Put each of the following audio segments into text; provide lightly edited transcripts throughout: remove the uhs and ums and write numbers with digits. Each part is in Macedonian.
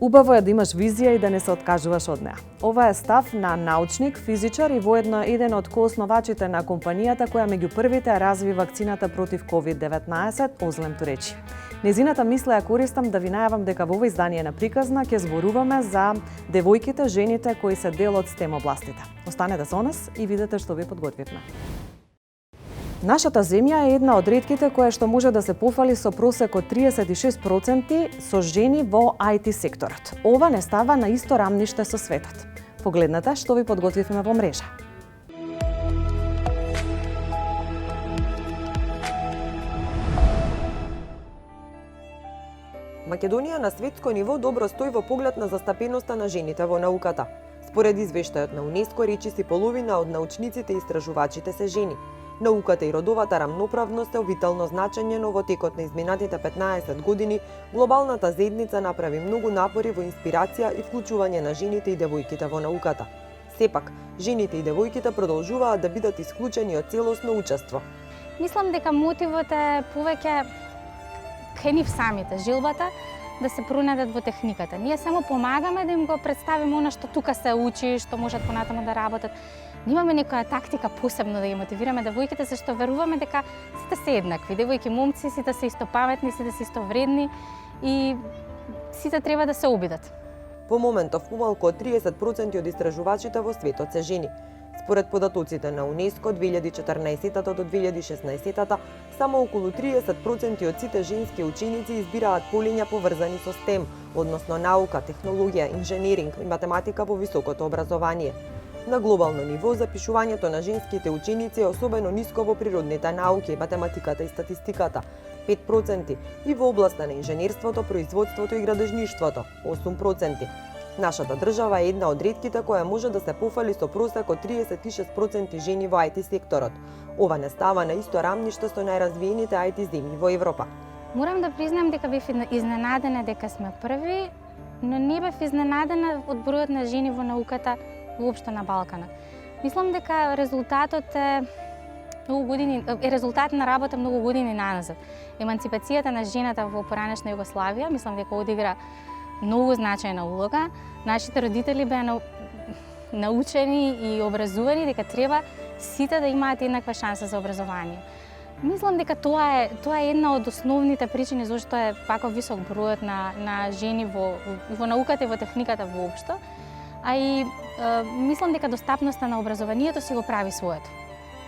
Убаво е да имаш визија и да не се откажуваш од неа. Ова е став на научник, физичар и воедно еден од коосновачите на компанијата која меѓу првите разви вакцината против COVID-19, Озлем Туречи. Незината мисла ја користам да ви најавам дека во ова издание на Приказна ќе зборуваме за девојките, жените кои се дел од STEM областите. Останете со нас и видете што ви подготвивме. Нашата земја е една од ретките која што може да се пофали со просек од 36% со жени во IT секторот. Ова не става на исто рамниште со светот. Погледнете што ви подготвивме во мрежа. Македонија на светско ниво добро стои во поглед на застапеноста на жените во науката. Според извештајот на УНЕСКО, речиси половина од научниците и истражувачите се жени. Науката и родовата рамноправност е витално значење, но во текот на изминатите 15 години глобалната заедница направи многу напори во инспирација и вклучување на жените и девојките во науката. Сепак, жените и девојките продолжуваат да бидат исклучени од целосно учество. Мислам дека мотивот е повеќе кај нив самите, желбата да се пронадат во техниката. Ние само помагаме да им го представиме она што тука се учи, што можат понатаму да работат. Немаме некоја тактика посебно да ги мотивираме девојките, зашто веруваме дека сите се еднакви. Девојки, момци, сите се исто паметни, сите се исто вредни и сите треба да се обидат. По моментов помалку од 30% од истражувачите во светот се жени. Според податоците на УНЕСКО 2014 до 2016 само околу 30% од сите женски ученици избираат полиња поврзани со STEM, односно наука, технологија, инженеринг и математика во високото образование. На глобално ниво, запишувањето на женските ученици е особено ниско во природните науки, математиката и статистиката – 5%, и во областа на инженерството, производството и градежништвото – 8%. Нашата држава е една од ретките која може да се пофали со просек од 36% жени во IT секторот. Ова не става на исто рамниште со најразвиените IT земји во Европа. Морам да признам дека бев изненадена дека сме први, но не бев изненадена од бројот на жени во науката воопшто на Балкана. Мислам дека резултатот е резултат на работа многу години наназад. Еманципацијата на жената во поранешна Југославија, мислам дека одигра многу значајна улога. Нашите родители беа научени и образувани дека треба сите да имаат еднаква шанса за образование. Мислам дека тоа е една од основните причини зашто е ваков висок бројот на жени во науката и во техниката воопшто. А и мислам дека достапноста на образованието си го прави своето.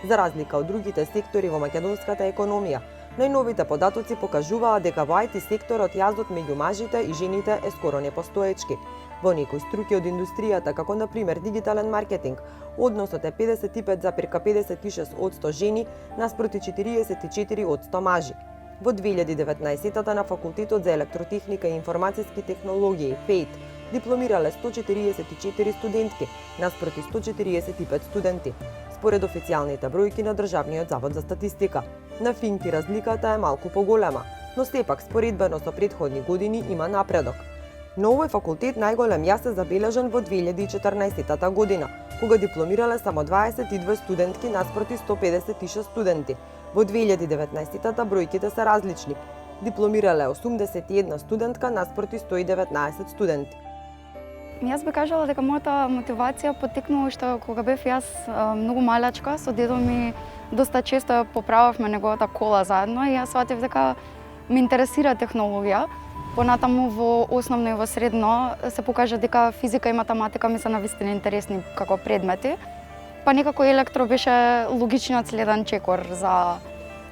За разлика од другите сектори во македонската економија, најновите податоци покажуваат дека во IT секторот јазот меѓу мажите и жените е скоро непостоечки. Во некои струки од индустријата, како на пример дигитален маркетинг, односот е 55,56% жени наспроти 44% мажи. Во 2019 на факултетот за електротехника и информациски технологии ФЕИТ дипломирале 144 студентки наспроти 145 студенти, според официјалните бројки на Државниот завод за статистика. На финки разликата е малку поголема, но сепак споредбено со претходни години има напредок. На овој факултет најголем јас е забележан во 2014 година, кога дипломирале само 22 студентки наспроти 156 студенти. Во 2019 бројките се различни. Дипломирале 81 студентка наспроти 119 студенти. Јас би кажала дека мојата мотивација потекнува уште кога бев јас многу малечка, со дедо ми доста често ја поправавме неговата кола заедно и јас сватив дека ме интересира технологија. Понатаму во основно и во средно се покажа дека физика и математика ми се навистина интересни како предмети. Па некако електро беше логичниот следен чекор за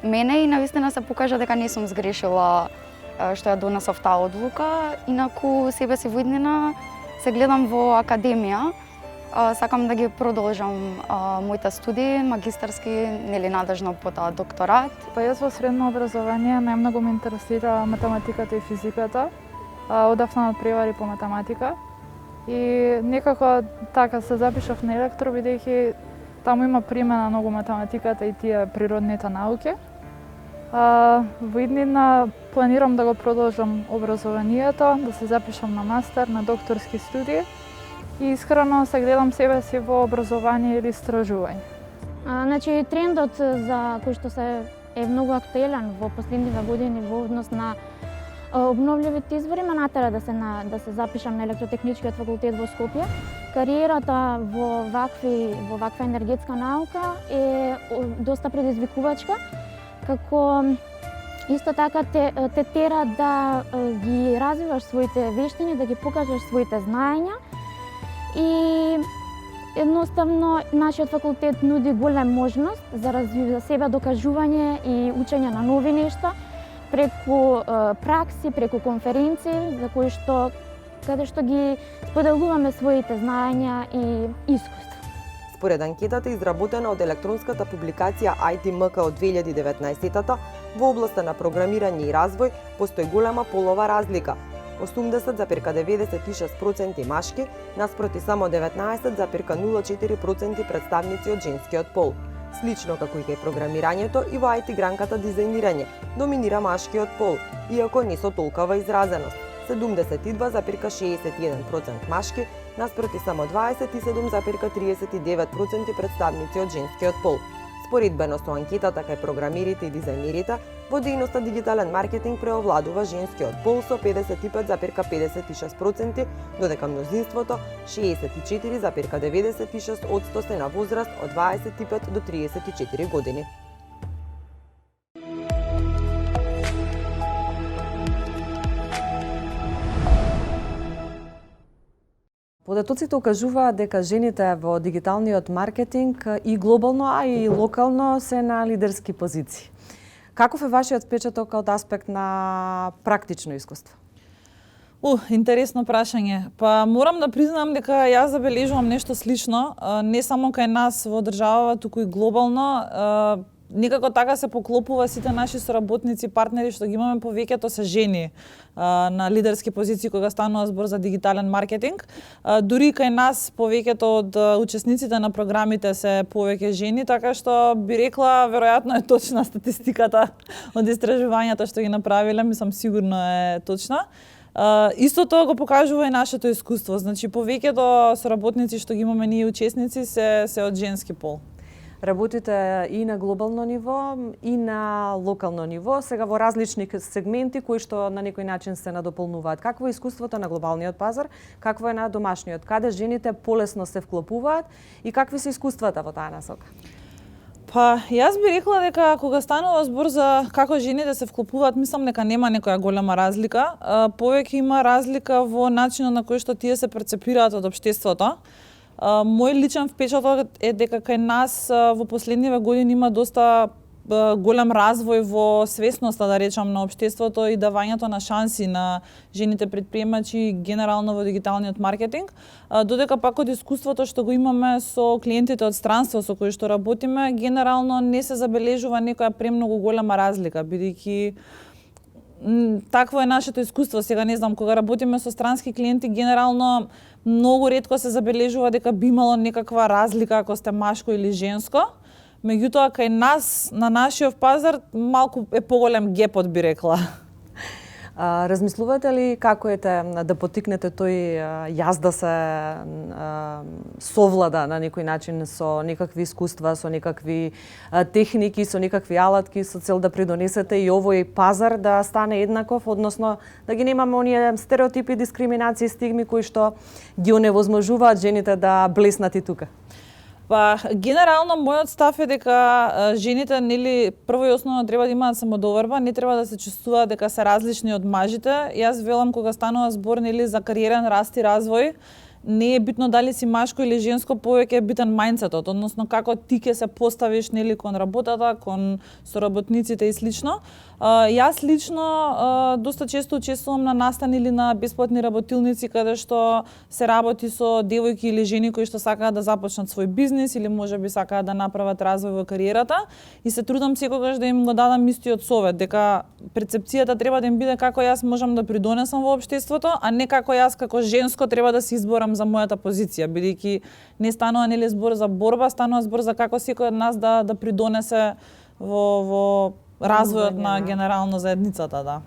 мене и навистина се покажа дека не сум сгрешила што ја донесов таа одлука. Инаку себе си во иднина се гледам во академија. Сакам да ги продолжам моите студии, магистарски, нели надежно по таа докторат. Па јас во средно образование најмногу ме интересира математиката и физиката. Одавна на превари по математика. И некако така се запишав на електро, бидејќи таму има примена многу математиката и тие природните науки. Во иднина планирам да го продолжам образованието, да се запишам на мастер, на докторски студии и искрено се гледам себе си во образование или истражување. Значи трендот за кој што се е многу актуелен во последниве години во однос на обновливите извори ме натера да се запишам на електротехничкиот факултет во Скопје. Кариерата во ваква енергетска наука е доста предизвикувачка, како исто така те тера да ги развиваш своите вештини, да ги покажеш своите знаења и едноставно нашиот факултет нуди голем можност за себе докажување и учење на нови нешта преку пракси, преку конференции за каде што ги споделуваме своите знаења и искуства. Според анкетата изработена од електронската публикација ITMK од 2019-тата, во областа на програмирање и развој постои голема полова разлика. 80,96% машки, наспроти само 19,04% представници од женскиот пол. Слично како и кај програмирањето и во IT гранката дизајнирање, доминира машкиот пол, иако не со толкова изразеност. 72,61% машки, наспроти само 27,39% представници од женскиот пол. Споредбено со анкетата кај програмерите и дизајнерите, во дејноста дигитален маркетинг преовладува женскиот пол со 55,56%, додека мнозинството 64,96% се на возраст од 25 до 34 години. Податоците укажуваат дека жените во дигиталниот маркетинг и глобално, а и локално се на лидерски позиции. Каков е вашиот впечаток од аспект на практично искуство? Интересно прашање. Па морам да признам дека јас забележувам нешто слично, не само кај нас во државава, туку и глобално. Некако така се поклопува сите наши соработници, партнери што ги имаме повеќето се жени на лидерски позиции кога станува збор за дигитален маркетинг. Дури кај нас повеќето од учесниците на програмите се повеќе жени, така што би рекла веројатно е точна статистиката од истражувањата што ги направиле, мислам сигурно е точна. Истото го покажува и нашето искуство, значи повеќето соработници што ги имаме ние учесници се од женски пол. Работите и на глобално ниво, и на локално ниво, сега во различни сегменти кои што на некој начин се надополнуваат. Какво е искуството на глобалниот пазар, какво е на домашниот, каде жените полесно се вклопуваат и какви се искуствата во таа насока? Па, јас би рекла дека кога станува збор за како жените се вклопуваат, мислам дека нема некоја голема разлика. Повеќе има разлика во начинот на кој што тие се перцепираат од општеството. Мој личен впечаток е дека кај нас во последниве години има доста голем развој во свесноста, да речам, на општеството и давањето на шанси на жените предприемачи генерално во дигиталниот маркетинг, додека пак од искуството што го имаме со клиентите од странство со кои што работиме, генерално не се забележува некоја премногу голема разлика, бидејќи такво е нашето искуство. Сега не знам, кога работиме со странски клиенти, генерално многу ретко се забележува дека би имало некаква разлика ако сте машко или женско. Меѓутоа, кај нас, на нашиот пазар, малку е поголем гепот, би рекла. Размислувате ли како ете да потикнете тој јас да се совлада на некој начин со некакви искуства, со некакви техники, со некакви алатки, со цел да придонесете и овој пазар да стане еднаков, односно да ги немаме оние стереотипи, дискриминации, стигми кои што ги оневозможуваат жените да блеснат и тука? Па, генерално мојот став е дека жените, нели, прво и основно треба да имаат самодоверба, не треба да се чувствуваат дека се различни од мажите. Јас велам кога станува збор, нели, за кариерен раст и развој, не е битно дали си машко или женско, повеќе е битен мајндсетот, односно како ти ќе се поставиш, нели, кон работата, кон соработниците и слично. Јас лично доста често учествувам на настани или на бесплатни работилници каде што се работи со девојки или жени кои што сакаат да започнат свој бизнис или можеби сакаат да направат развој во кариерата и се трудам секогаш да им го дадам истиот совет дека перцепцијата треба да им биде како јас можам да придонесам во општеството, а не како јас како женско треба да се изборам за мојата позиција, бидејќи не станува нели збор за борба, станува збор за како секој од нас да придонесе во развојот на генерално заедницата, да.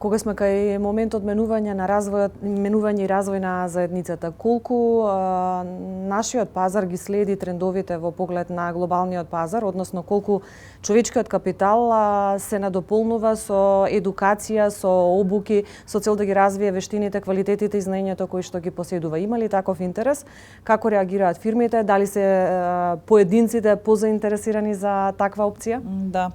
Кога сме кај моментот менување и развој на заедницата, колку нашиот пазар ги следи трендовите во поглед на глобалниот пазар, односно колку човечкиот капитал се надополнува со едукација, со обуки, со цел да ги развие вештините, квалитетите и знаењето кои што ги поседува. Има ли таков интерес? Како реагираат фирмите? Дали се поединците позаинтересирани за таква опција? Да.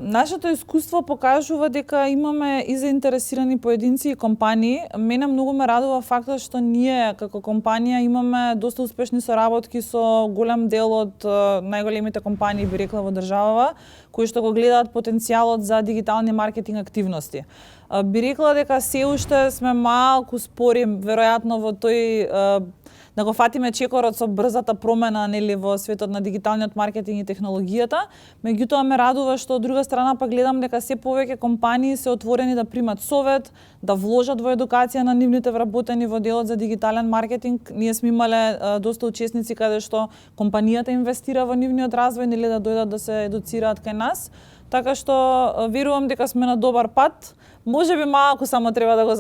Нашето искуство покажува дека имаме и заинтересирани поединци и компании. Мене многу ме радува фактот што ние како компанија имаме доста успешни соработки со голем дел од најголемите компании, би рекла, во државава, кои што го гледаат потенцијалот за дигитални маркетинг активности. Би рекла дека се уште сме малку спори, веројатно во тој да го фатиме чекорот со брзата промена, нели, во светот на дигиталниот маркетинг и технологијата. Меѓутоа ме радува што од друга страна пак гледам дека се повеќе компании се отворени да примат совет, да вложат во едукација на нивните вработени во делот за дигитален маркетинг. Ние сме имале доста учесници каде што компанијата инвестира во нивниот развој, нели, да дојдат да се едуцираат кај нас. Така што верувам дека сме на добар пат. Може би малку само треба да го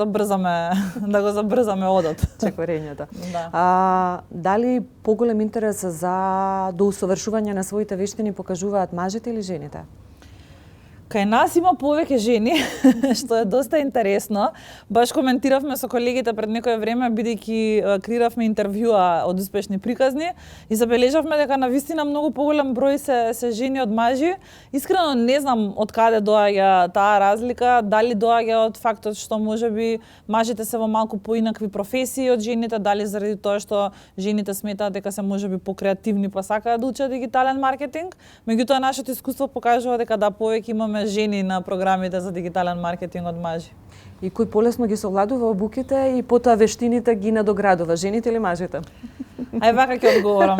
забрзаме одот. Чекорењето. Да. Дали поголем интерес за доусовршување на своите вештини покажуваат мажите или жените? Кај нас има повеќе жени, што е доста интересно. Баш коментиравме со колегите пред некое време, бидејќи креиравме интервјуа од успешни приказни и забележавме дека навистина многу поголем број се жени од мажи. Искрено не знам од каде доаѓа таа разлика, дали доаѓа од фактот што можеби мажите се во малку поинакви професии од жените, дали заради тоа што жените сметаат дека се можеби покреативни па сакаат да учат дигитален маркетинг. Меѓутоа нашето искуство покажува дека да, повеќе имаме жени на програмите за дигитален маркетинг од мажи. И кој полесно ги совладува обуките и потоа вештините ги надоградува, жените или мажите? Ај вака ќе одговорам.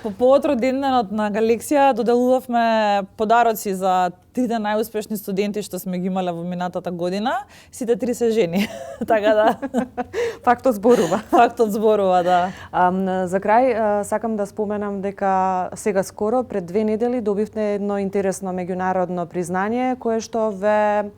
По повод роденденот на Галексија доделувавме подароци за трите најуспешни студенти што сме ги имале во минатата година. Сите три се жени. Така да. Фактот зборува. Фактот зборува, да. За крај сакам да споменам дека сега скоро пред 2 недели добивте едно интересно меѓународно признание кое што ве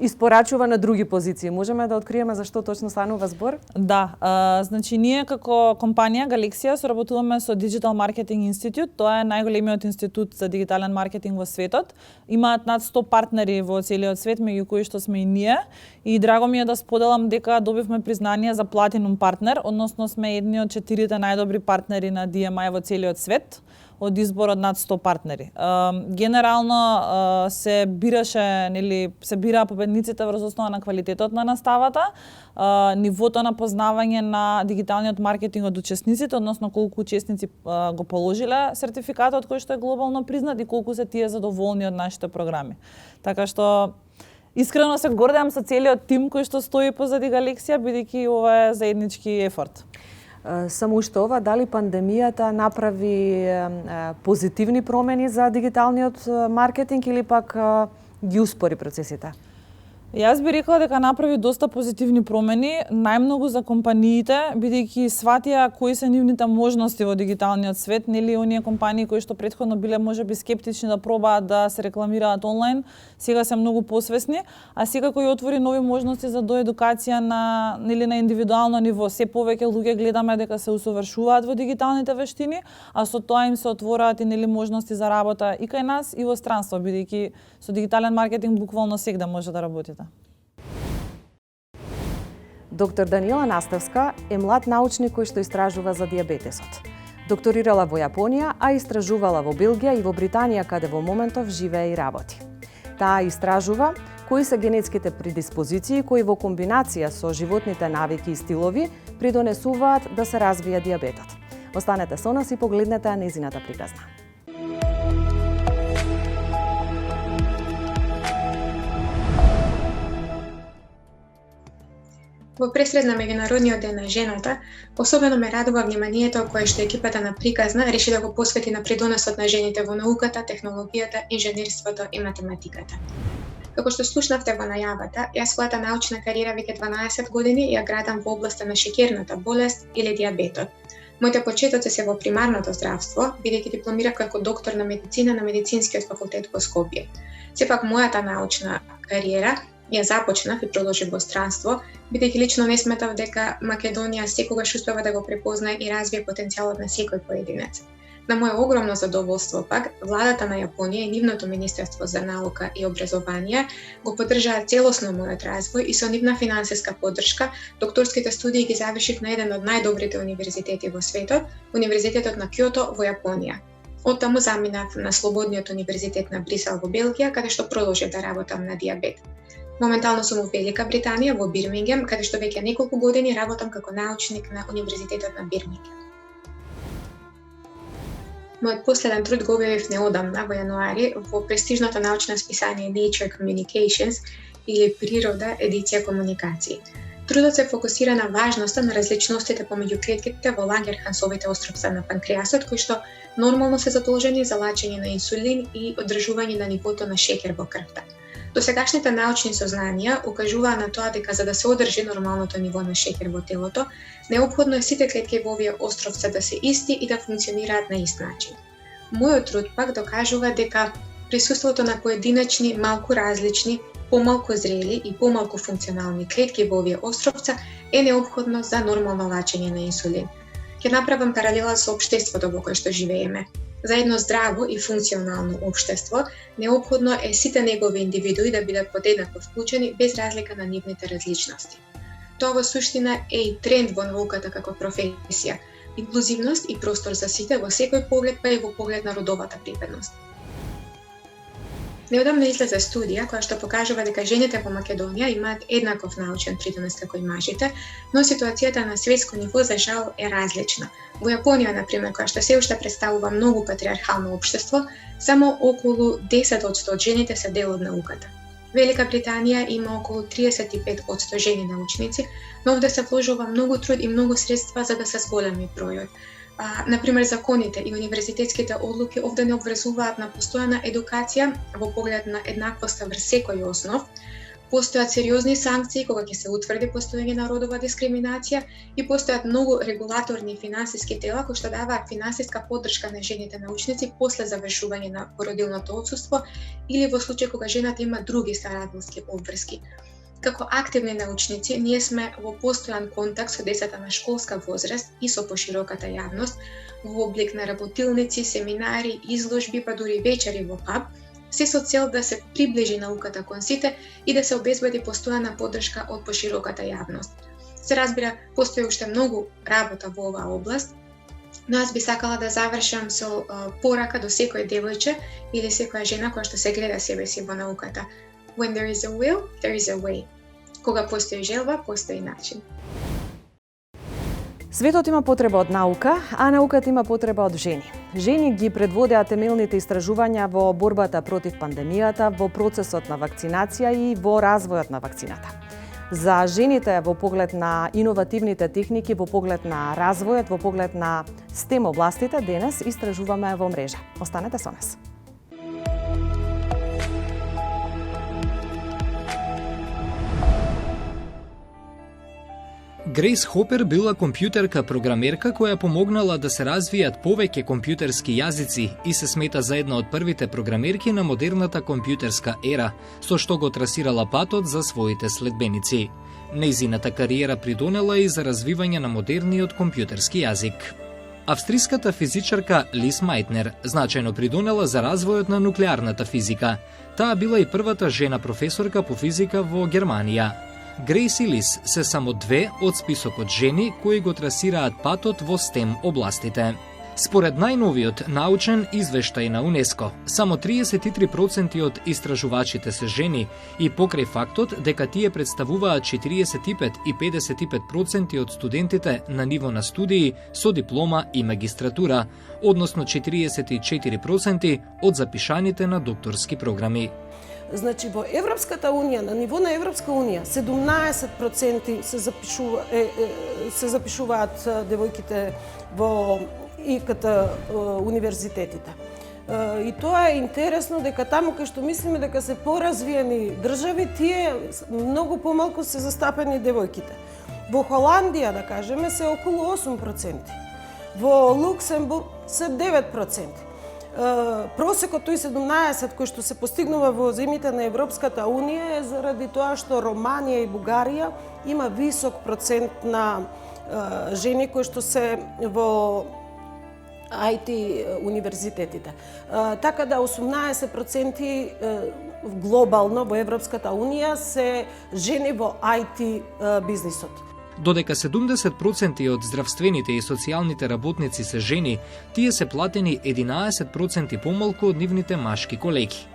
испорачува на други позиции. Можеме да откриеме зашто точно станува збор? Да, значи ние како компанија Галексија соработуваме со Digital Marketing Institute, тоа е најголемиот институт за дигитален маркетинг во светот. Имаат над 100 партнери во целиот свет, меѓу кои што сме и ние. И драго ми е да споделам дека добивме признание за платинум партнер, односно сме едни од 4 најдобри партнери на DMI во целиот свет од избор од над 100 партнери. Генерално се бираа победниците врз основа на квалитетот на наставата, нивото на познавање на дигиталниот маркетинг од учесниците, односно колку учесници го положиле сертификатот кој што е глобално признат и колку се тие задоволни од нашите програми. Така што искрено се гордеам со целиот тим кој што стои позади Галексија, бидејќи ова е заеднички ефорт. Само уште ова, дали пандемијата направи позитивни промени за дигиталниот маркетинг или пак ги успори процесите? Јас би рекла дека направи доста позитивни промени, најмногу за компаниите, бидејќи сватија кои се нивните можности во дигиталниот свет, нели оние компании кои што претходно биле можеби скептични да пробаат да се рекламираат онлайн, сега се многу посвесни, а сега кој отвори нови можности за доедукација на индивидуално ниво. Се повеќе луѓе гледаме дека се усовршуваат во дигиталните вештини, а со тоа им се отвораат и можности за работа и кај нас и во странство, бидејќи со дигитален маркетинг буквално сегде може да работите. Доктор Даниела Наставска е млад научник кој што истражува за дијабетесот. Докторирала во Јапонија, а истражувала во Белгија и во Британија, каде во моментов живее и работи. Таа истражува кои се генетските предиспозиции кои во комбинација со животните навики и стилови придонесуваат да се развие дијабетот. Останете со нас и погледнете нејзината приказна. Во пресред на Меѓународниот ден на жената, особено ме радува вниманието кое што екипата на приказна реши да го посвети на придонесот на жените во науката, технологијата, инженерството и математиката. Како што слушнавте во најавата, јас својата научна кариера веќе 12 години ја градам во областа на шеќерната болест или дијабетот. Моите почетоци се во примарното здравство, бидејќи дипломирав како доктор на медицина на Медицинскиот факултет во Скопје. Сепак мојата научна кариера ја започнав и продолжив во странство, бидејќи лично не сметав дека Македонија секогаш успева да го препознае и развие потенцијалот на секој поединец. На моје огромно задоволство пак, владата на Јапонија и нивното Министерство за наука и образование го поддржаа целосно мојот развој и со нивна финансиска поддршка докторските студии ги завршив на еден од најдобрите универзитети во светот, Универзитетот на Кјото во Јапонија. Оттаму заминав на Слободниот универзитет на Брисел во Белгија, каде што продолжив да работам на дијабет. Моментално сум во Велика Британија, во Бирмингем, каде што веќе неколку години работам како научник на Универзитетот на Бирмингем. Мојот последен труд го објавив неодамна во јануари во престижното научно списание Nature Communications или Природа едиција комуникации. Трудот се фокусира на важноста на различностите помеѓу клетките во Лангерхансовите островца на панкреасот, кои што нормално се задолжени за лачење на инсулин и одржување на нивото на шеќер во крвта. Досегашните научни сознанија укажуваа на тоа дека за да се одржи нормалното ниво на шеќер во телото, неопходно е сите клетки во овие островца да се исти и да функционираат на ист начин. Мојот труд пак докажува дека присуството на поединачни, малку различни, помалку зрели и помалку функционални клетки во овие островца е неопходно за нормално лачење на инсулин. Ќе направам паралела со општеството во кое што живееме. За едно здраво и функционално општество, неопходно е сите негови индивидуи да бидат подеднакво вклучени без разлика на нивните различности. Тоа во суштина е и тренд во науката како професија, инклузивност и простор за сите во секој поглед, па и во поглед на родовата припадност. Неодамна излезе студија која што покажува дека жените во Македонија имаат еднаков научен придонес како и мажите, но ситуацијата на светско ниво за жал е различна. Во Јапонија, например, која што се уште представува многу патриархално општество, само околу 10% од жените се дел од науката. Велика Британија има околу 35% жени научници, но овде се вложува многу труд и многу средства за да се зголеми бројот. Например, законите и универзитетските одлуки овде не обврзуваат на постојана едукација во поглед на еднаквоста врз секој основ. Постојат сериозни санкции кога ќе се утврди постоење на родова дискриминација и постојат многу регулаторни финансиски тела кои што даваат финансиска поддршка на жените научници после завршување на породилното отсуство или во случај кога жената има други старателски обврски. Како активни научници, ние сме во постојан контакт со децата на школска возраст и со пошироката јавност во облик на работилници, семинари, изложби, па дури вечери во паб, се со цел да се приближи науката кон сите и да се обезбеди постојана поддршка од пошироката јавност. Се разбира, постои уште многу работа во оваа област, но аз би сакала да завршам со порака до секој девојче или секоја жена која што се гледа себе си во науката. When there is a will, there is a way. Кога постои желба, постои начин. Светот има потреба од наука, а науката има потреба од жени. Жени ги предводеа темелните истражувања во борбата против пандемијата, во процесот на вакцинација и во развојот на вакцината. За жените во поглед на иновативните техники, во поглед на развојот, во поглед на STEM областите, денес истражуваме во мрежа. Останете со нас. Грейс Хопер била компјутерка програмерка која помогнала да се развијат повеќе компјутерски јазици и се смета за една од првите програмерки на модерната компјутерска ера, со што го трасирала патот за своите следбеници. Нејзината кариера придонела и за развивање на модерниот компјутерски јазик. Австриската физичарка Лис Мајтнер значајно придонела за развојот на нуклеарната физика. Таа била и првата жена професорка по физика во Германија. Грейс и Лис се само две од списокот жени кои го трасираат патот во STEM областите. Според најновиот научен извештај на УНЕСКО, само 33% од истражувачите се жени и покрај фактот дека тие представуваат 45 и 55% од студентите на ниво на студии со диплома и магистратура, односно 44% од запишаните на докторски програми. Значи, во Европската унија, на ниво на Европска унија, 17% се запишуваат девојките во ИКТ универзитетите. И тоа е интересно дека таму кај што мислиме дека се поразвиени држави, тие многу помалку се застапени девојките. Во Холандија, да кажеме, се околу 8%. Во Луксембург се 9%. просекот тој 17 кој што се постигнува во земјите на Европската Унија е заради тоа што Романија и Бугарија има висок процент на жени кои што се во IT универзитетите. Така да 18% глобално во Европската Унија се жени во IT бизнисот. Додека 70% од здравствените и социјалните работници се жени, тие се платени 11% помалку од нивните машки колеги.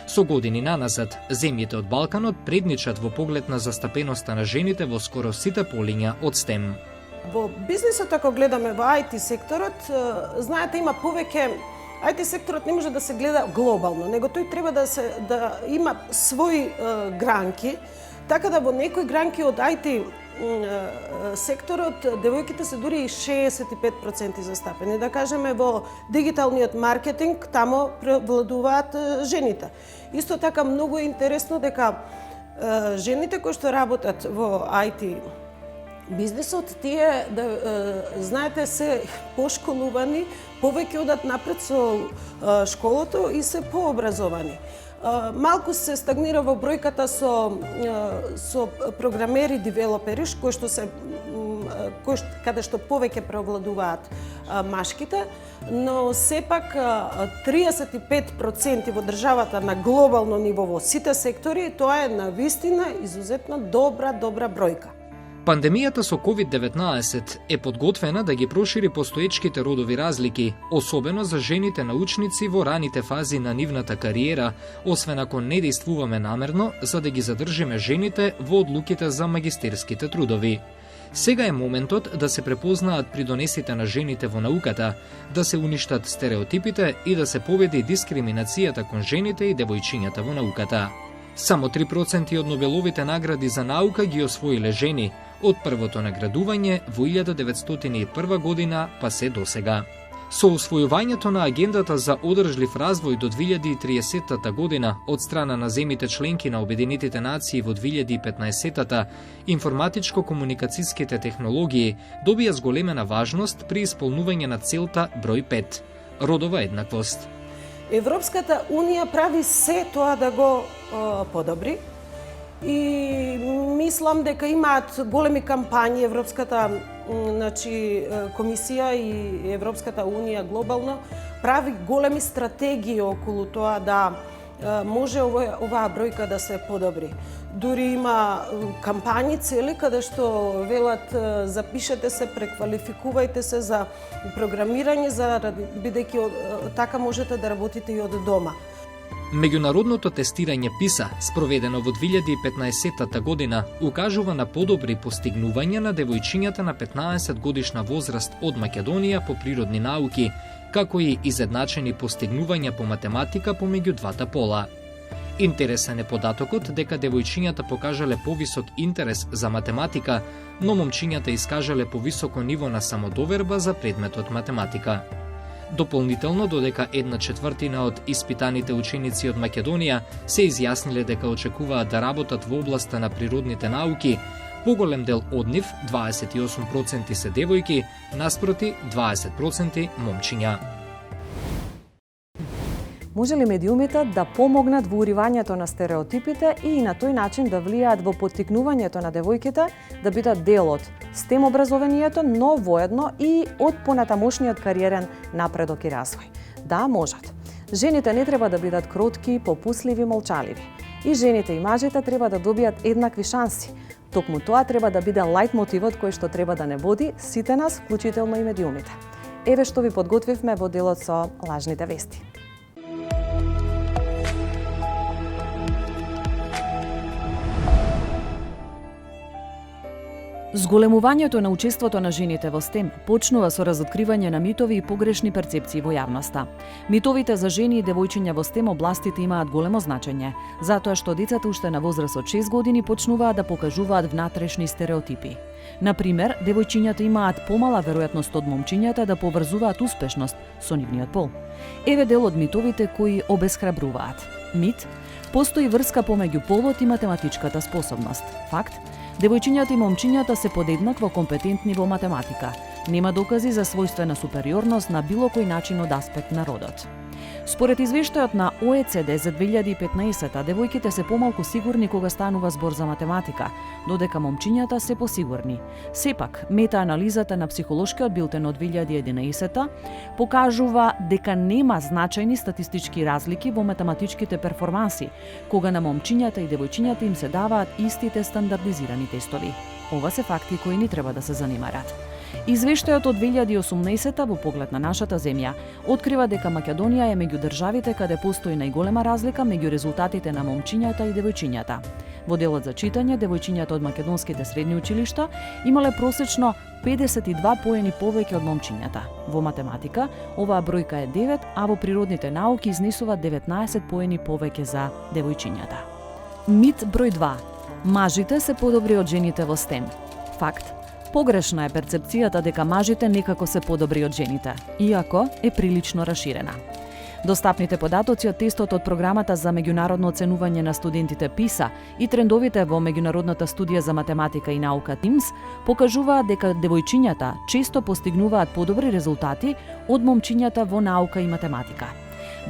Со години наназад, земјите од Балканот предничат во поглед на застапеноста на жените во скоро сите полиња од STEM. Во бизнисот, ако гледаме во IT секторот, знаете, има повеќе. IT секторот не може да се гледа глобално, него тој треба да има своји гранки, така да во некои гранки од IT секторот девојките се дури и 65% застапени. Да кажеме во дигиталниот маркетинг, тамо превладуваат жените. Исто така многу е интересно дека жените кои што работат во IT бизнисот, тие, знаете, се пошколувани, повеќе одат напред со школото и се пообразовани. Малку се стагнира во бројката со програмери, девелопери, каде што повеќе преовладуваат машките, но сепак 35% во државата на глобално ниво во сите сектори, тоа е навистина изузетно добра бројка. Пандемијата со COVID-19 е подготвена да ги прошири постоечките родови разлики, особено за жените научници во раните фази на нивната кариера, освен ако не действуваме намерно за да ги задржиме жените во одлуките за магистерските трудови. Сега е моментот да се препознаат придонесите на жените во науката, да се уништат стереотипите и да се победи дискриминацијата кон жените и девојчињата во науката. Само 3% од Нобеловите награди за наука ги освоиле жени, од првото наградување во 1901 година па се досега. Со усвојувањето на агендата за одржлив развој до 2030 година од страна на земите членки на Обединетите нации во 2015-та, информатичко-комуникацијските технологии добија зголемена важност при исполнување на целта број 5 – родова еднаквост. Европската Унија прави се тоа да го подобри и мислам дека имаат големи кампањи Европската комисија и Европската Унија глобално прави големи стратегии околу тоа да може оваа бројка да се подобри. Дури има кампањи цели каде што велат запишете се, преквалификувајте се за програмирање, бидејќи така можете да работите и од дома. Меѓународното тестирање PISA, спроведено во 2015 година, укажува на подобри постигнувања на девојчињата на 15 годишна возраст од Македонија по природни науки, како и изедначени постигнувања по математика помеѓу двата пола. Интересен е податокот дека девојчињата покажале повисок интерес за математика, но момчињата искажале повисоко ниво на самодоверба за предметот математика. Дополнително, додека 1/4 од испитаните ученици од Македонија се изјасниле дека очекуваат да работат во областа на природните науки, поголем дел од нив, 28% се девојки, наспроти 20% момчиња. Може ли медиумите да помогнат во уривањето на стереотипите и на тој начин да влијаат во поттикнувањето на девојките да бидат дел од STEM образованието, но воедно и од понатамошниот кариерен напредок и развој? Да, можат. Жените не треба да бидат кротки, попусливи, молчаливи. И жените и мажите треба да добијат еднакви шанси. Токму тоа треба да биде лајт мотивот кој што треба да не води сите нас, вклучително и медиумите. Еве што ви подготвивме во делот со лажните вести. Зголемувањето на учеството на жените во STEM почнува со разоткривање на митови и погрешни перцепции во јавноста. Митовите за жени и девојчиња во STEM областите имаат големо значење, затоа што децата уште на возраст од 6 години почнуваат да покажуваат внатрешни стереотипи. Например, девојчињата имаат помала веројатност од момчињата да поврзуваат успешност со нивниот пол. Еве дел од митовите кои обесхрабруваат. Мит: постои врска помеѓу полот и математичката способност. Факт: девојчињата и момчињата се подеднакво компетентни во математика. Нема докази за својствена супериорност на било кој начин од аспект на родот. Според извештајот на ОЕЦД за 2015, девојките се помалку сигурни кога станува збор за математика, додека момчињата се посигурни. Сепак, мета-анализата на психолошкиот билтен од 2011 покажува дека нема значајни статистички разлики во математичките перформанси, кога на момчињата и девојчињата им се даваат истите стандардизирани тестови. Ова се факти кои ни треба да се занимарат. Извештајот од 2018 во поглед на нашата земја открива дека Македонија е меѓу државите каде постои најголема разлика меѓу резултатите на момчињата и девојчињата. Во делот за читање, девојчињата од македонските средни училишта имале просечно 52 поени повеќе од момчињата. Во математика, оваа бројка е 9, а во природните науки изнесува 19 поени повеќе за девојчињата. Мит број 2. Мажите се подобри од жените во STEM. Факт. Погрешна е перцепцијата дека мажите некако се подобри од жените, иако е прилично раширена. Достапните податоци од тестот од програмата за меѓународно оценување на студентите PISA и трендовите во меѓународната студија за математика и наука TIMSS покажуваат дека девојчињата често постигнуваат подобри резултати од момчињата во наука и математика.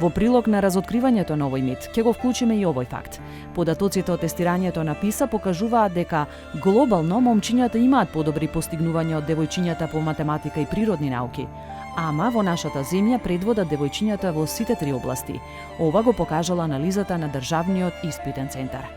Во прилог на разоткривањето на овој мит, ќе го вклучиме и овој факт. Податоците од тестирањето на PISA покажуваат дека глобално момчињата имаат подобри постигнувања од девојчињата по математика и природни науки, ама во нашата земја предводат девојчињата во сите три области. Ова го покажала анализата на Државниот испитен центар.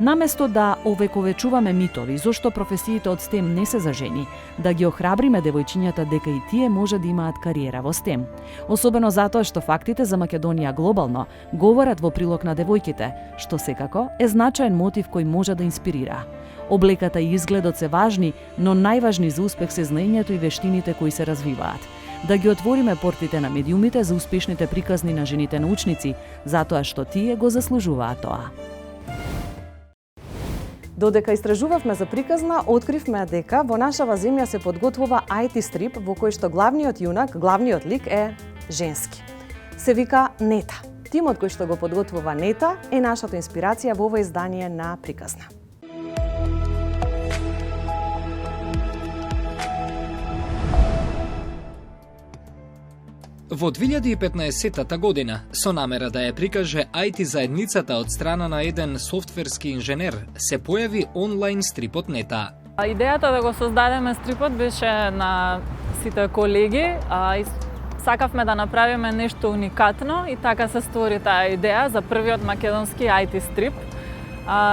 Наместо да овековечуваме митови зошто професиите од STEM не се за жени, да ги охрабриме девојчињата дека и тие може да имаат кариера во STEM. Особено затоа што фактите за Македонија глобално говорат во прилог на девојките, што секако е значаен мотив кој може да инспирира. Облеката и изгледот се важни, но најважни за успех се знаењето и вештините кои се развиваат. Да ги отвориме портите на медиумите за успешните приказни на жените научници, затоа што тие го заслужуваат тоа. Додека истражувавме за приказна, откривме дека во нашава земја се подготвува IT стрип во кој што главниот јунак, главниот лик е женски. Се вика Нета. Тимот кој што го подготвува Нета е нашата инспирација во ова издание на приказна. Во 2015 година, со намера да ја прикаже IT заедницата од страна на еден софтверски инженер, се појави онлайн стрипот Нета. Идејата да го создадеме стрипот беше на сите колеги, и сакавме да направиме нешто уникатно и така се створи таа идеја за првиот македонски IT стрип.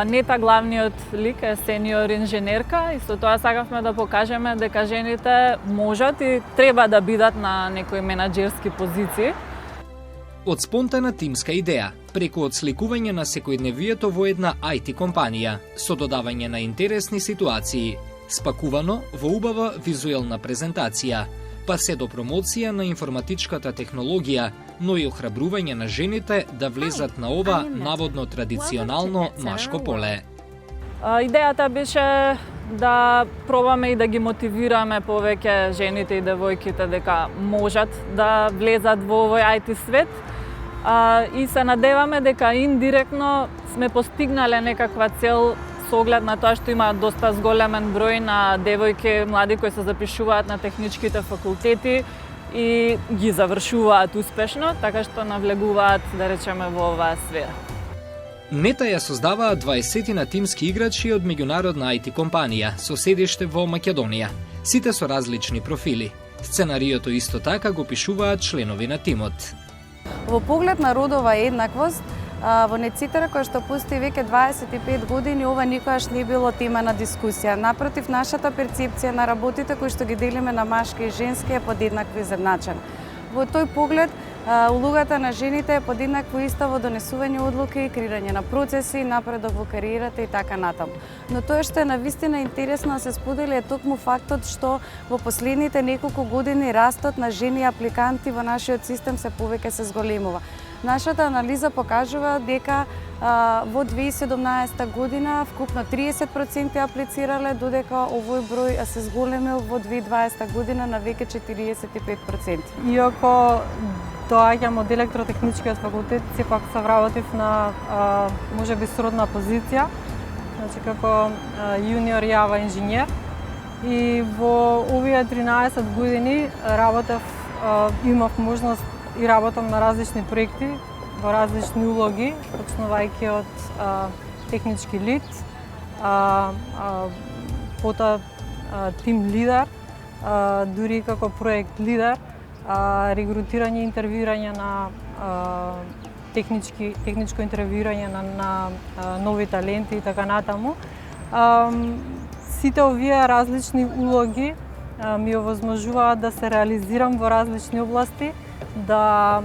Нета главниот лик е сениор инженерка и со тоа сакавме да покажеме дека жените можат и треба да бидат на некои менаџерски позиции. Од спонтана тимска идеја, преку одсликување на секојдневието во една IT компанија, со додавање на интересни ситуации, спакувано во убава визуелна презентација, па се до промоција на информатичката технологија, но и охрабрување на жените да влезат на ова наводно традиционално машко поле. Идејата беше да пробаме и да ги мотивираме повеќе жените и девојките дека можат да влезат во овој IT свет, и се надеваме дека индиректно сме постигнале некаква цел со оглед на тоа што има доста зголемен број на девојки, млади кои се запишуваат на техничките факултети и ги завршуваат успешно, така што навлегуваат, да речеме, во оваа сфера. Нета ја создаваат 20 на тимски играчи од меѓународна IT компанија со седиште во Македонија, сите со различни профили. Сценариото исто така го пишуваат членови на тимот. Во поглед на родова еднаквост, во Нецитера, која што постои веќе 25 години, ова никогаш не било тема на дискусија. Напротив, нашата перцепција на работите кои што ги делиме на машки и женски е подеднакво изедначена. Во тој поглед, улогата на жените е подеднакво иста во донесување одлуки, креирање на процеси, напредок во кариерата и така натаму. Но тоа што е навистина интересно да се сподели е токму фактот што во последните неколку години растот на жени апликанти во нашиот систем се повеќе се зголемува. Нашата анализа покажува дека во 2017 година вкупно 30% аплицирале, додека овој број се зголемил во 2020 година на веќе 45%. Иако доаѓам од електротехничкиот факултет, сепак се вработив на можеби сродна позиција, значи како јуниор јава инженер. И во овие 13 години работев, имав можност и работам на различни проекти, во различни улоги, почнувајќи од технички лид, потоа тим лидер, дури како проект лидер, регрутирање, интервјуирање на техничко интервјуирање на нови таленти и така натаму. Сите овие различни улоги ми овозможуваат да се реализирам во различни области, да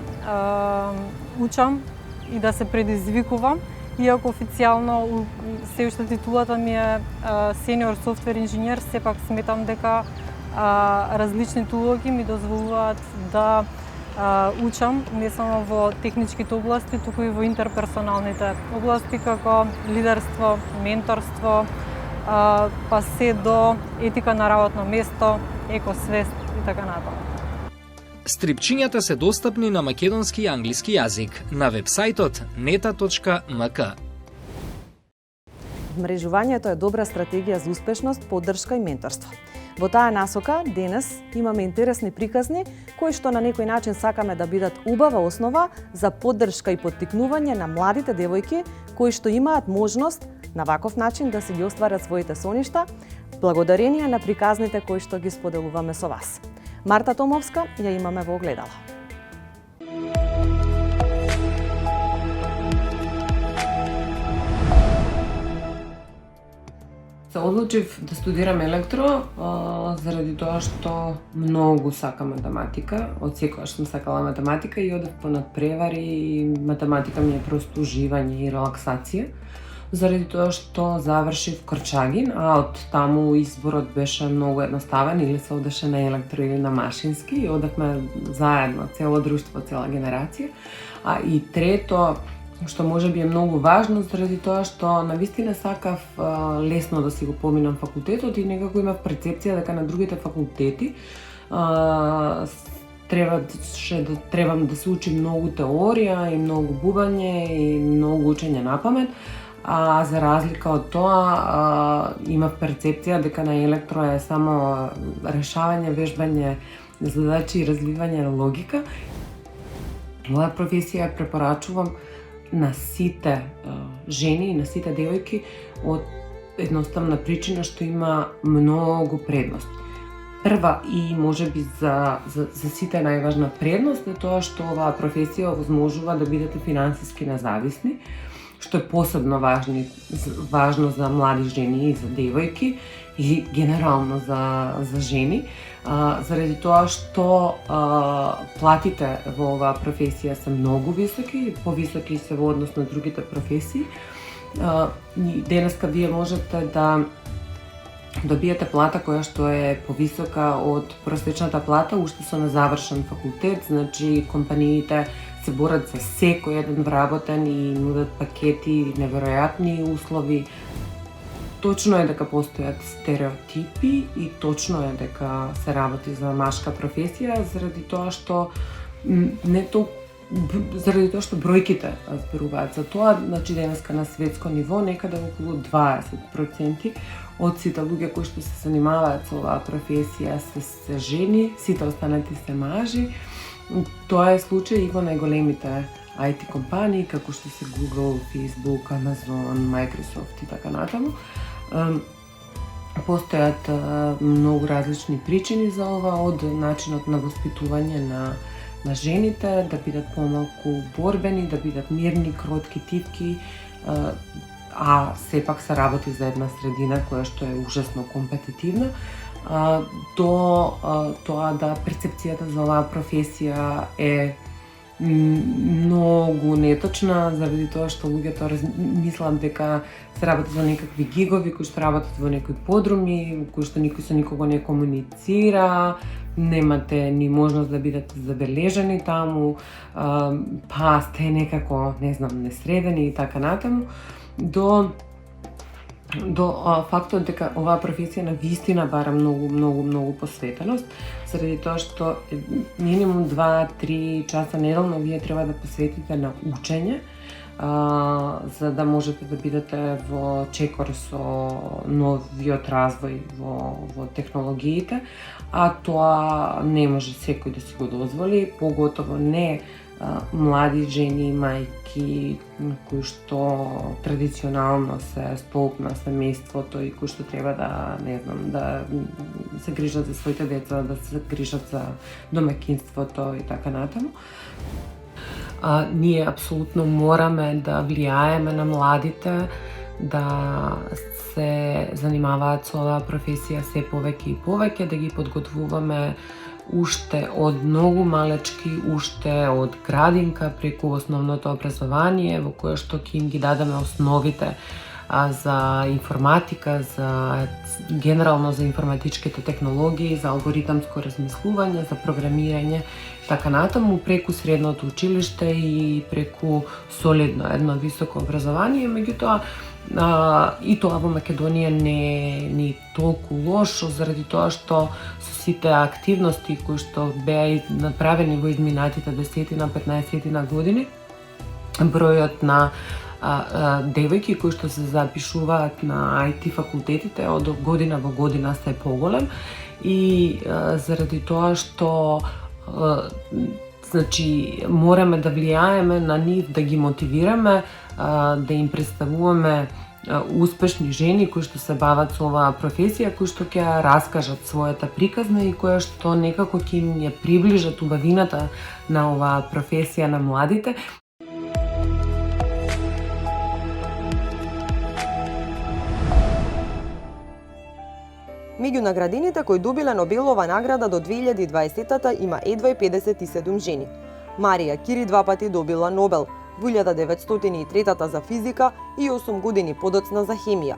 учам и да се предизвикувам, иако официјално се уште титулата ми е сениор софтвер инженер, сепак сметам дека различните улоги ми дозволуваат да учам не само во техничките области, туку и во интерперсоналните области, како лидерство, менторство, па се до етика на работно место, екосвест и така натаму. Стрипчињата се достапни на македонски и англиски јазик на вебсајтот neta.mk. Мрежувањето е добра стратегија за успешност, поддршка и менторство. Во таа насока, денес имаме интересни приказни, кои што на некој начин сакаме да бидат убава основа за поддршка и поттикнување на младите девојки, кои што имаат можност на ваков начин да си ги остварат своите соништа, благодарение на приказните кои што ги споделуваме со вас. Марта Томовска ја имаме во огледало. Се одлучив да студирам електро заради тоа што многу сакам математика. Од секогаш сум сакала математика и одев по надпревари и математика ми е просто уживање и релаксација. Заради тоа што завршив Крчагин, а од таму изборот беше многу едноставен, или се одеше на електро или на машински и одевме заедно, цело друштво, цела генерација. А и трето, што може би е многу важно, заради тоа што навистина сакав лесно да си го поминам факултетот и некако имав перцепција дека на другите факултети требам да се учи многу теорија и многу бубање и многу учење на памет, а за разлика од тоа имав перцепција дека на електро е само решавање, вежбање задачи и развивање на логика. Оваа професија ја препорачувам на сите жени и на сите девојки од едноставна причина што има многу предности. Прва и можеби за сите најважна предност е тоа што оваа професија овозможува да бидете финансиски независни, што е посебно важно за млади жени и за девојки и генерално за жени, заради тоа што платите во оваа професија се многу високи, повисоки се во однос на другите професии. Денеска вие можете да добиете плата која што е повисока од просечната плата уште со незавршен факултет, значи компаниите се борат за секој еден вработен и нудат пакети, неверојатни услови. Точно е дека постојат стереотипи и точно е дека се работи за машка професија заради тоа што заради тоа што бројките зборуваат за тоа. Значи денеска на светско ниво некаде околу 20% од сите луѓе кои што се занимаваат со оваа професија се жени, сите останати се мажи. Тоа е случај и во најголемите IT компании, како што се Google, Facebook, Amazon, Microsoft и така натаму. Постојат многу различни причини за ова, од начинот на воспитување на жените, да бидат помалку борбени, да бидат мирни, кротки, тивки, а сепак се работи за една средина која што е ужасно компетитивна, до тоа да перцепцијата за оваа професија е многу неточна, заради тоа што луѓето мислат дека се работи за некакви гигови кои што работат во некои подруми, кои што никој со никого не комуницира, немате ни можност да бидете забележани таму, па сте некако, не знам, несредени и така натаму, до фактот дека оваа професија на вистина бара многу посветеност, заради тоа што минимум 2-3 часа неделно вие треба да посветите на учење, за да можете да бидете во чекор со новиот развој во технологиите, а тоа не може секој да си го дозволи, поготово не млади жени, мајки кои што традиционално се столб на семејството и кои што треба да, не знам, да се грижат за своите деца, да се грижат за домаќинството и така натаму. Ние апсолутно мораме да влијаеме на младите да се занимаваат со оваа професија се повеќе и повеќе, да ги подготвуваме уште од многу малечки, уште од градинка преку основното образование, во кое што ќе им ги дадеме основите за информатика, за генерално за информатичките технологии, за алгоритамско размислување, за програмирање, така натаму преку средното училиште и преку солидно едно високо образование. Меѓутоа, и тоа во Македонија не е толку лошо, заради тоа што со сите активности кои што беа направени во изминатите 10-15 години, бројот на девојки кои што се запишуваат на IT факултетите од година во година се поголем и заради тоа што значи мораме да влијаеме на нив, да ги мотивираме, да им представуваме успешни жени кои што се бават со оваа професија, кои што ќе раскажат својата приказна и кои што некако ќе им ја приближат убавината на оваа професија на младите. Меѓу наградените кои добиле Нобелова награда до 2020-та има едва и 57 жени. Марија Кири 2 пати добила Нобел, во 1903 за физика и 8 години подоцна за хемија.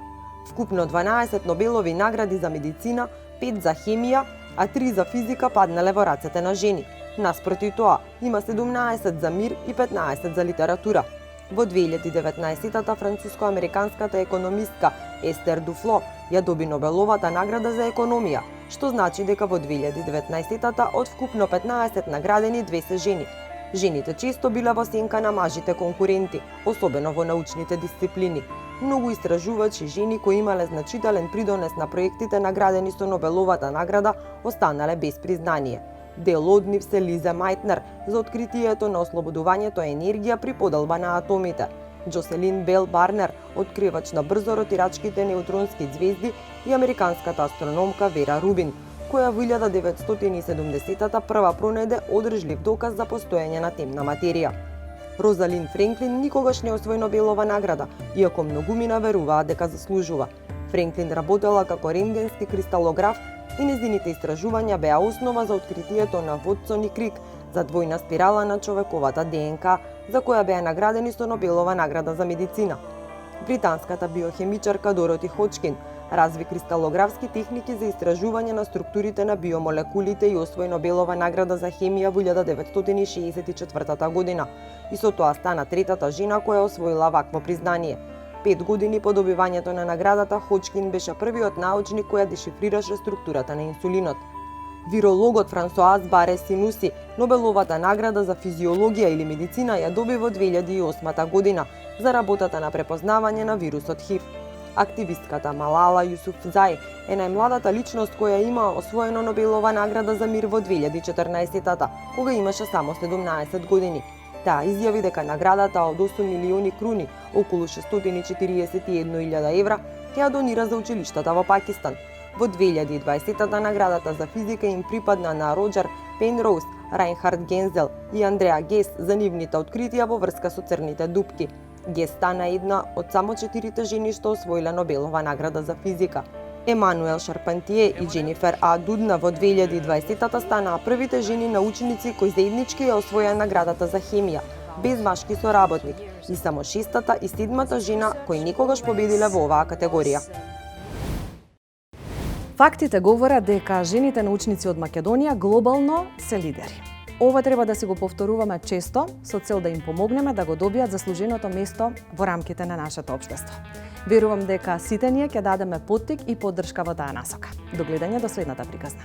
Вкупно 12 Нобелови награди за медицина, 5 за хемија, а 3 за физика паднале во рацете на жени. Наспроти тоа, има 17 за мир и 15 за литература. Во 2019-та француско-американската економистка Естер Дуфло ја доби Нобеловата награда за економија, што значи дека во 2019-та од вкупно 15 наградени 2 се жени. Жените често биле во сенка на мажите конкуренти, особено во научните дисциплини. Многу истражувачи жени кои имале значителен придонес на проектите наградени со Нобеловата награда останале без признание. Дел од нив се Лиза Мајтнер за откритието на ослободувањето енергија при поделба на атомите, Джоселин Бел Барнер, откривач на брзо ротирачките неутронски ѕвезди, и американската астрономка Вера Рубин, која во 1970-та прва пронеде одржлив доказ за постоење на темна материја. Розалин Френклин никогаш не освои Нобелова награда, иако многумина веруваат дека заслужува. Френклин работела како рентгенски кристалограф и нејзините истражувања беа основа за откритието на Вотсон и Крик за двојна спирала на човековата ДНК, за која беа наградени со Нобелова награда за медицина. Британската биохемичарка Дороти Ходжкин разви кристалографски техники за истражување на структурите на биомолекулите и освои Нобелова награда за хемија во 1964 година и со тоа стана третата жена која освоила вакво признание. 5 години по добивањето на наградата, Ходжкин беше првиот научник која дешифрираше структурата на инсулинот. Вирологот Франсоаз Баре Синуси Нобеловата награда за физиологија или медицина ја доби во 2008 година за работата на препознавање на вирусот ХИВ. Активистката Малала Јусуфзај е најмладата личност која има освоено Нобелова награда за мир во 2014-та, кога имаше само 17 години. Таа изјави дека наградата од 8 милиони круни, околу 641.000 евра, ќе ја донира за училиштата во Пакистан. Во 2020-та наградата за физика им припадна на Роџер Пенроуз, Райнхард Гензел и Андреа Гес за нивните откритија во врска со црните дупки. Гес стана една од само 4 жени што освоиле Нобелова награда за физика. Емануел Шарпантие и Дженифер А. Дудна во 2020-та станаа првите жени научници кои заеднички ја освоја наградата за хемија, без машки соработник, и само 6-та и 7-та жена кои никогаш победиле во оваа категорија. Фактите говорат дека жените научници од Македонија глобално се лидери. Ова треба да си го повторуваме често со цел да им помогнеме да го добијат заслуженото место во рамките на нашето општество. Верувам дека сите ние ќе дадеме поттик и поддршка во таа насока. До гледање до следната приказна.